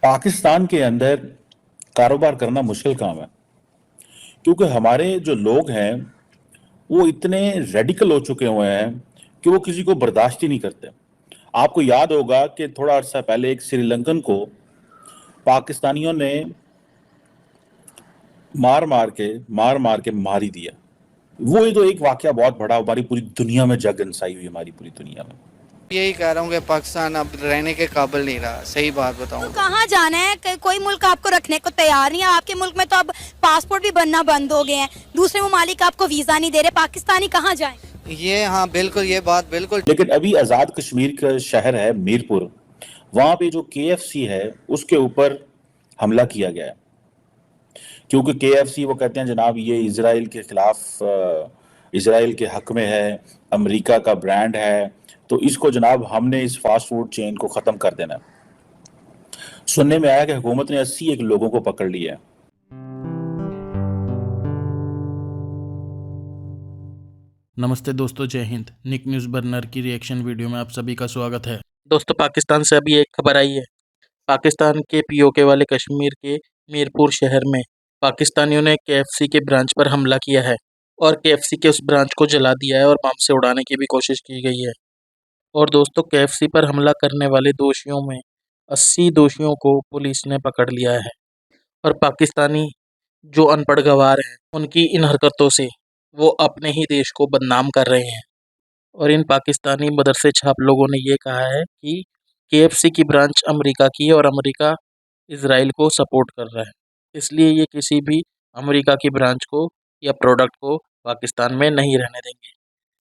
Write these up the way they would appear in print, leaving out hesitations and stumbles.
पाकिस्तान के अंदर कारोबार करना मुश्किल काम है क्योंकि हमारे जो लोग हैं वो इतने रेडिकल हो चुके हुए हैं कि वो किसी को बर्दाश्त ही नहीं करते। आपको याद होगा कि थोड़ा अर्सा पहले एक श्रीलंकन को पाकिस्तानियों ने मार मार के मार ही दिया। वो ही तो एक वाकया बहुत बड़ा हमारी पूरी दुनिया में जग हंसाई हुई हमारी पूरी दुनिया में। यही कह रहा हूँ कि पाकिस्तान अब रहने के काबिल नहीं रहा। सही बात बताऊँ तो कहाँ जाना है? कोई मुल्क आपको रखने को तैयार नहीं है। आपके मुल्क में तो अब पासपोर्ट भी बनना बंद हो गए हैं, दूसरे ममालिक आपको वीजा नहीं दे रहे। पाकिस्तानी कहाँ जाएं? ये हाँ बिल्कुल, ये बात बिल्कुल। लेकिन अभी आज़ाद कश्मीर का शहर है मीरपुर, वहां पे जो केएफसी है उसके ऊपर हमला किया गया है क्योंकि केएफसी वो कहते हैं जनाब ये इसराइल के खिलाफ इसराइल के हक में है, अमेरिका का ब्रांड है, तो इसको जनाब हमने इस फास्ट फूड चेन को ख़त्म कर देना है। सुनने में आया कि हुकूमत ने 81 लोगों को पकड़ लिया है। नमस्ते दोस्तों, जय हिंद। निक न्यूज़ बर्नर की रिएक्शन वीडियो में आप सभी का स्वागत है। दोस्तों, पाकिस्तान से अभी एक खबर आई है। पाकिस्तान के पीओके वाले कश्मीर के मीरपुर शहर में पाकिस्तानियों ने केएफसी के ब्रांच पर हमला किया है और केएफसी के उस ब्रांच को जला दिया है और बम से उड़ाने की भी कोशिश की गई है। और दोस्तों, केएफसी पर हमला करने वाले दोषियों में 80 दोषियों को पुलिस ने पकड़ लिया है और पाकिस्तानी जो अनपढ़ गवार हैं उनकी इन हरकतों से वो अपने ही देश को बदनाम कर रहे हैं। और इन पाकिस्तानी मदरसे छाप लोगों ने ये कहा है कि केएफसी की ब्रांच अमेरिका की है और अमेरिका इसराइल को सपोर्ट कर रहा है, इसलिए ये किसी भी अमेरिका की ब्रांच को या प्रोडक्ट को पाकिस्तान में नहीं रहने देंगे।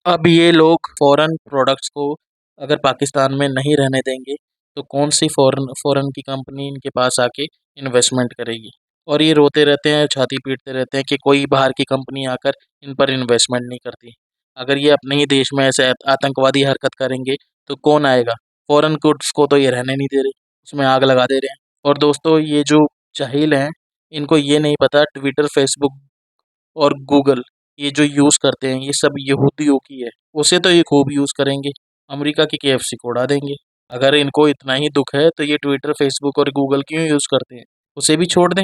अब ये लोग फॉरेन प्रोडक्ट्स को अगर पाकिस्तान में नहीं रहने देंगे तो कौन सी फॉरेन की कंपनी इनके पास आके इन्वेस्टमेंट करेगी। और ये रोते रहते हैं, छाती पीटते रहते हैं कि कोई बाहर की कंपनी आकर इन पर इन्वेस्टमेंट नहीं करती। अगर ये अपने ही देश में ऐसे आतंकवादी हरकत करेंगे तो कौन आएगा। फॉरेन गुड्स को तो ये रहने नहीं दे रहे, उसमें आग लगा दे रहे हैं। और दोस्तों, ये जो जाहिल हैं इनको ये नहीं पता ट्विटर, फेसबुक और गूगल ये जो यूज़ करते हैं ये सब यहूदियों की है। उसे तो ये खूब यूज़ करेंगे, अमेरिका की केएफसी को उड़ा देंगे। अगर इनको इतना ही दुख है तो ये ट्विटर, फेसबुक और गूगल क्यों यूज़ करते हैं, उसे भी छोड़ दें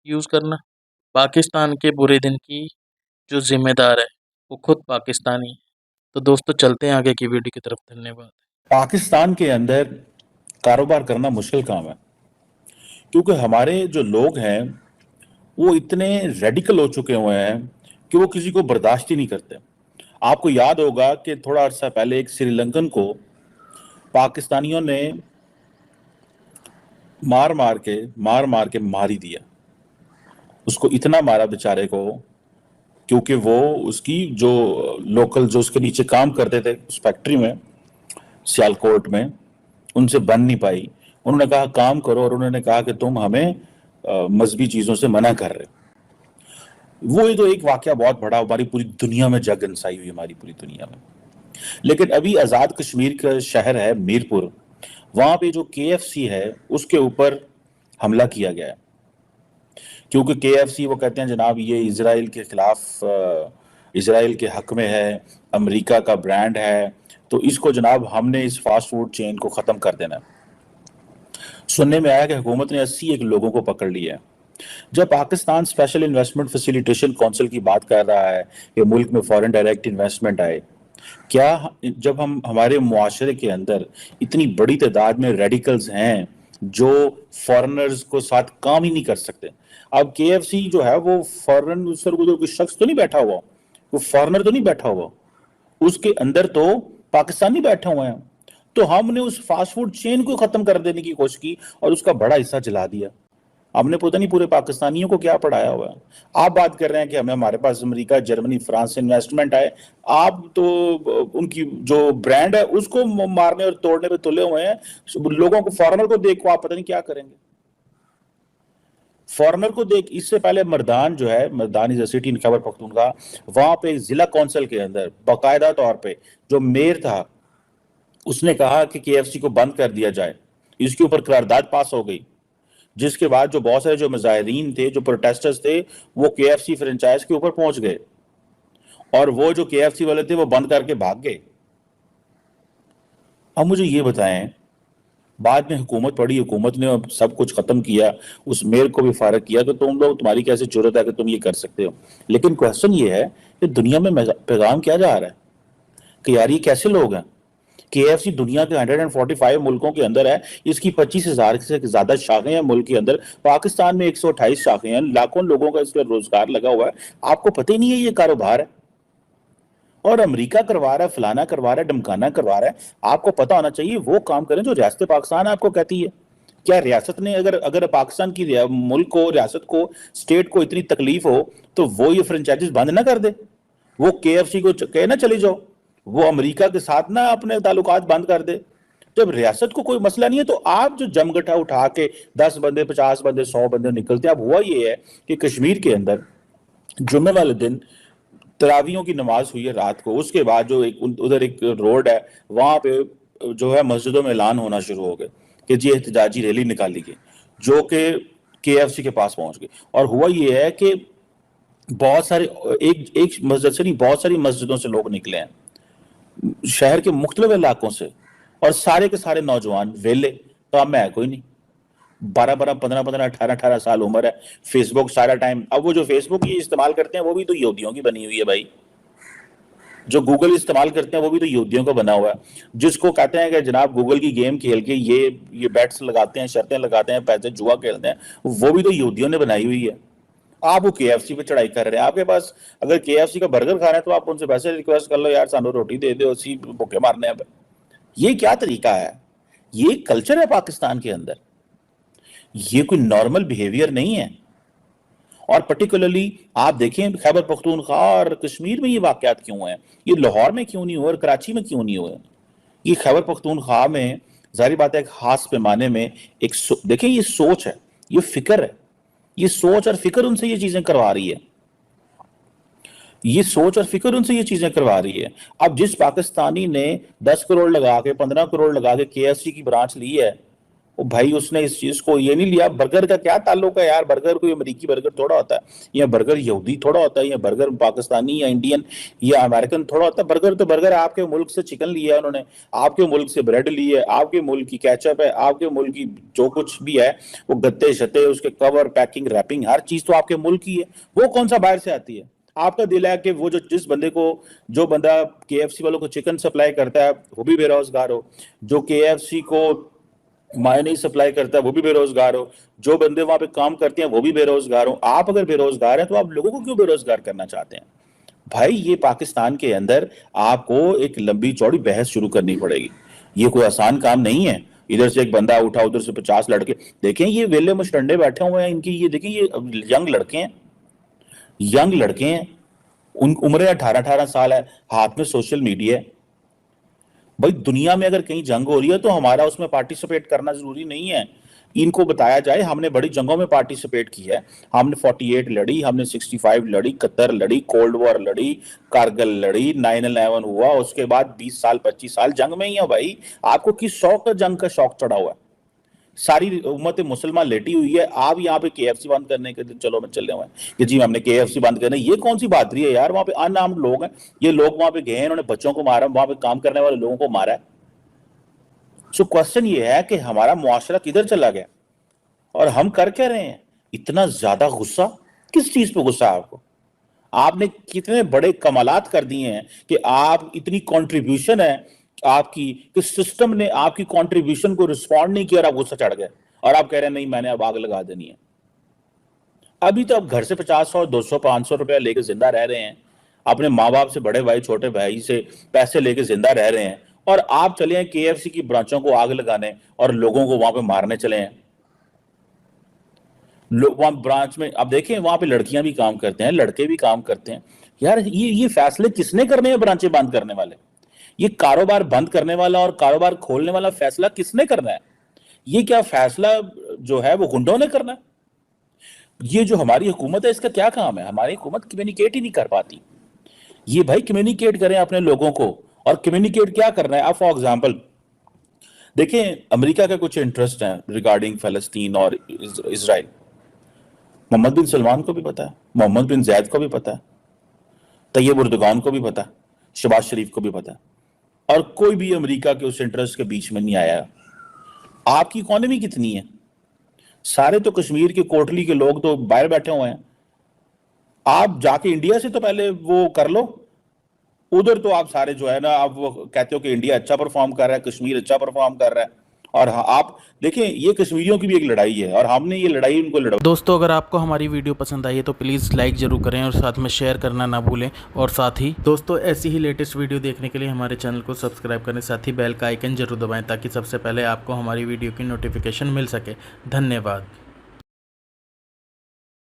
यूज़ करना। पाकिस्तान के बुरे दिन की जो जिम्मेदार है वो खुद पाकिस्तानी है। तो दोस्तों, चलते हैं आगे की वीडियो की तरफ। धन्यवाद। पाकिस्तान के अंदर कारोबार करना मुश्किल काम है क्योंकि हमारे जो लोग हैं वो इतने रेडिकल हो चुके हुए हैं कि वो किसी को बर्दाश्त ही नहीं करते। आपको याद होगा कि थोड़ा अर्सा पहले एक श्रीलंकन को पाकिस्तानियों ने मार मार के मार ही दिया। उसको इतना मारा बेचारे को क्योंकि वो उसकी जो लोकल जो उसके नीचे काम करते थे उस फैक्ट्री में सियालकोट में, उनसे बन नहीं पाई। उन्होंने कहा काम करो और उन्होंने कहा कि तुम हमें मजहबी चीज़ों से मना कर रहे हो। वो ही तो एक वाकया बहुत बड़ा हमारी पूरी दुनिया में जग हंसाई हुई हमारी पूरी दुनिया में। लेकिन अभी आज़ाद कश्मीर का शहर है मीरपुर, वहां पे जो केएफसी है उसके ऊपर हमला किया गया है क्योंकि केएफसी वो कहते हैं जनाब ये इसराइल के खिलाफ इसराइल के हक में है, अमेरिका का ब्रांड है, तो इसको जनाब हमने इस फास्ट फूड चेन को ख़त्म कर देना है। सुनने में आया कि हुकूमत ने 81 लोगों को पकड़ लिया है। जब Pakistan special investment facilitation council की बात कर रहा है कि मुल्क में फॉरेन डायरेक्ट इन्वेस्टमेंट आए, क्या जब हम हमारे मुआशरे के अंदर इतनी बड़ी तादाद में रेडिकल्स हैं जो फॉरेनर्स को साथ काम ही नहीं कर सकते। अब केएफसी जो है वो फॉरेन उस पर कोई शख्स तो नहीं बैठा हुआ, वो फॉरेनर तो नहीं बैठा हुआ, उसके अंदर तो पाकिस्तानी बैठे हुए हैं। तो हमने उस फास्ट फूड चेन को खत्म कर देने की कोशिश की और उसका बड़ा हिस्सा जला दिया। हमने पता नहीं पूरे पाकिस्तानियों को क्या पढ़ाया हुआ है। आप बात कर रहे हैं कि हमें हमारे पास अमेरिका, जर्मनी, फ्रांस से इन्वेस्टमेंट आए, आप तो उनकी जो ब्रांड है उसको मारने और तोड़ने पे तुले हुए हैं। लोगों को, फॉरेनर को देख को आप पता नहीं क्या करेंगे। फॉरेनर को देख, इससे पहले मर्दान जो है, Mardan is a city in Khyber Pakhtunkhwa, वहां पे जिला काउंसिल के अंदर बाकायदा तौर पे जो मेयर था उसने कहा कि केएफसी को बंद कर दिया जाए। इसके ऊपर करारदाद पास हो गई, जिसके बाद जो बहुत सारे जो मुजाहिरीन थे, जो प्रोटेस्टर्स थे, वो केएफसी फ्रेंचाइज के ऊपर पहुंच गए और वो जो केएफसी वाले थे वो बंद करके भाग गए। अब मुझे ये बताएं बाद में हुकूमत पड़ी, हुकूमत ने सब कुछ खत्म किया, उस मेयर को भी फारग किया कि तुम लोग, तुम्हारी कैसे जरूरत है कि तुम ये कर सकते हो। लेकिन क्वेश्चन ये है कि दुनिया में पैगाम क्या जा रहा है कि यार ये कैसे लोग हैं। KFC दुनिया के 145 मुल्कों के अंदर है, इसकी 25,000 से ज्यादा शाखें हैं मुल्क के अंदर। पाकिस्तान में 128 शाखें हैं, लाखों लोगों का इसका रोजगार लगा हुआ है। आपको पता ही नहीं है ये कारोबार है, और अमेरिका करवा रहा है, फलाना करवा रहा है, डमकाना करवा रहा है। आपको पता होना चाहिए वो काम करें जो रियासत पाकिस्तान आपको कहती है। क्या रियासत ने अगर अगर पाकिस्तान की मुल्क को, रियासत को, स्टेट को इतनी तकलीफ हो तो वो ये फ्रेंचाइजीज बंद ना कर दे, वो KFC को कहे ना चले जाओ, वो अमेरिका के साथ ना अपने ताल्लुकात बंद कर दे। जब रियासत को कोई मसला नहीं है तो आप जो जमगठा उठा के 10 बंदे, 50 बंदे, 100 बंदे निकलते हैं। अब हुआ ये है कि कश्मीर के अंदर जुम्मे वाले दिन तरावियों की नमाज हुई है रात को, उसके बाद जो एक उधर एक रोड है वहां पे जो है मस्जिदों में ऐलान होना शुरू हो गए कि जी एहतजाजी रैली निकाली गई, जो कि KFC के पास पहुंच गई। और हुआ ये है कि बहुत सारे, एक मस्जिद से नहीं, बहुत सारी मस्जिदों से लोग निकले हैं शहर के मुख्तलिफ इलाकों से, और सारे के सारे नौजवान वेले, काम में है कोई नहीं, 12-12, 15-15, 18-18 साल उम्र है। फेसबुक सारा टाइम, अब वो जो फेसबुक ये इस्तेमाल करते हैं वो भी तो यहूदियों की बनी हुई है भाई। जो गूगल इस्तेमाल करते हैं वो भी तो यहूदियों का बना हुआ है। जिसको कहते हैं कि जनाब गूगल की गेम खेल के ये बेट्स लगाते हैं, शर्तें लगाते हैं, पैसे जुआ खेलते हैं, वो भी तो यहूदियों ने बनाई हुई है। आप वो KFC पे चढ़ाई कर रहे हैं। आपके पास अगर KFC का बर्गर खा रहे हैं तो आप उनसे पैसे रिक्वेस्ट कर लो, यार सानू रोटी दे दो, उसी भूखे मारने हैं। ये क्या तरीका है? ये कल्चर है पाकिस्तान के अंदर, ये कोई नॉर्मल बिहेवियर नहीं है। और पर्टिकुलरली आप देखें खैबर पख्तूनख्वा और कश्मीर में ये वाकयात क्यों हैं, ये लाहौर में क्यों नहीं हुए और कराची में क्यों नहीं हुए। ये खैबर पख्तूनख्वा में जाहिर बात है एक खास पैमाने में एक देखें ये सोच है, ये फिक्र है, ये सोच और फिक्र उनसे ये चीजें करवा रही है, ये सोच और फिक्र उनसे ये चीजें करवा रही है। अब जिस पाकिस्तानी ने 10 करोड़ लगा के, 15 करोड़ लगा के KFC की ब्रांच ली है, वो भाई उसने इस चीज को ये नहीं लिया। बर्गर का क्या ताल्लुक है यार, बर्गर कोई अमेरिकी बर्गर थोड़ा होता है, या बर्गर यहूदी थोड़ा होता है, या बर्गर पाकिस्तानी या इंडियन या अमेरिकन थोड़ा होता है। बर्गर तो बर्गर है, आपके मुल्क से चिकन लिया है उन्होंने, आपके मुल्क से ब्रेड ली है, आपके मुल्क की केचप है, आपके मुल्क की जो कुछ भी है, वो गत्ते शत्ते, उसके कवर, पैकिंग, रैपिंग, हर चीज तो आपके मुल्क की है। वो कौन सा बाहर से आती है? आपका दिल है कि वो जिस बंदे को, जो बंदा KFC वालों को चिकन सप्लाई करता है वो भी बेरोजगार हो, जो KFC को मायोनीज सप्लाई करता है वो भी बेरोजगार हो, जो बंदे वहां पे काम करते हैं वो भी बेरोजगार हो। आप अगर बेरोजगार हैं तो आप लोगों को क्यों बेरोजगार करना चाहते हैं? भाई ये पाकिस्तान के अंदर आपको एक लंबी चौड़ी बहस शुरू करनी पड़ेगी। ये कोई आसान काम नहीं है। इधर से एक बंदा उठा, उधर से 50 लड़के। देखें ये वेले मुस्टंडे बैठे हुए हैं इनकी, ये देखें ये यंग लड़के हैं, यंग लड़के हैं, उन उम्र 18-18 साल है, हाथ में सोशल मीडिया है। भाई दुनिया में अगर कहीं जंग हो रही है तो हमारा उसमें पार्टिसिपेट करना जरूरी नहीं है। इनको बताया जाए हमने बड़ी जंगों में पार्टिसिपेट की है, हमने 48 लड़ी, हमने 65 लड़ी, कतर लड़ी, कोल्ड वॉर लड़ी, कारगिल लड़ी, 9/11 हुआ, उसके बाद 20 साल 25 साल जंग में ही है भाई। आपको किस शौक का जंग का शौक चढ़ा हुआ है? सारी उम्मत मुसलमान लेटी हुई है, आप यहाँ पे KFC बंद करने के चलो में चले हुए हैं कि जी हमने KFC बंद करना। ये कौन सी बात रही है यार? वहां पे अनआर्म्ड लोग हैं, ये लोग वहां पे गए हैं, इन्होंने बच्चों को मारा, वहां पे काम करने वाले लोगों को मारा है। सो क्वेश्चन ये है कि हमारा मुआशरा किधर चला गया और हम कर क्या रहे हैं? इतना ज्यादा गुस्सा किस चीज पे गुस्सा है आपको? आपने कितने बड़े कमालात कर दिए हैं कि आप, इतनी कंट्रीब्यूशन है आपकी कि सिस्टम ने आपकी कंट्रीब्यूशन को रिस्पॉन्ड नहीं किया और आप गुस्सा चढ़ गए और आप कह रहे हैं नहीं मैंने अब आग लगा देनी है। अभी तो आप घर से 50, 100, 200, 500 रुपया लेके जिंदा रह रहे हैं, अपने माँ बाप से, बड़े भाई छोटे भाई से पैसे लेके जिंदा रह रहे हैं, और आप चले हैं KFC की ब्रांचों को आग लगाने और लोगों को वहां पे मारने चले हैं। वहां ब्रांच में आप देखें वहां पे लड़कियां भी काम करते हैं, लड़के भी काम करते हैं। यार ये फैसले किसने करने हैं? ब्रांचें बंद करने वाले, ये कारोबार बंद करने वाला और कारोबार खोलने वाला फैसला किसने करना है? ये क्या फैसला जो है वो गुंडों ने करना है? ये जो हमारी हुकूमत है इसका क्या काम है? हमारी हुकूमत कम्युनिकेट ही नहीं कर पाती। ये भाई कम्युनिकेट करें अपने लोगों को, और कम्युनिकेट क्या करना है? आप फॉर एग्जाम्पल देखें, अमेरिका का कुछ इंटरेस्ट है रिगार्डिंग फलस्तीन और इसराइल। मोहम्मद बिन सलमान को भी पता है, मोहम्मद बिन जैद को भी पता है, तैयब उर्दुगान को भी पता है, शहबाज शरीफ को भी पता है, और कोई भी अमेरिका के उस इंटरेस्ट के बीच में नहीं आया। आपकी इकोनॉमी कितनी है? सारे तो कश्मीर के कोटली के लोग तो बाहर बैठे हुए हैं। आप जाके इंडिया से तो पहले वो कर लो। उधर तो आप सारे जो है ना, आप वो कहते हो कि इंडिया अच्छा परफॉर्म कर रहा है, कश्मीर अच्छा परफॉर्म कर रहा है, और आप देखें ये कश्मीरियों की भी एक लड़ाई है और हमने ये लड़ाई उनको लड़ा। दोस्तों अगर आपको हमारी वीडियो पसंद आई है तो प्लीज़ लाइक ज़रूर करें और साथ में शेयर करना ना भूलें। और साथ ही दोस्तों ऐसी ही लेटेस्ट वीडियो देखने के लिए हमारे चैनल को सब्सक्राइब करें, साथ ही बेल का आइकन जरूर दबाएं ताकि सबसे पहले आपको हमारी वीडियो की नोटिफिकेशन मिल सके। धन्यवाद।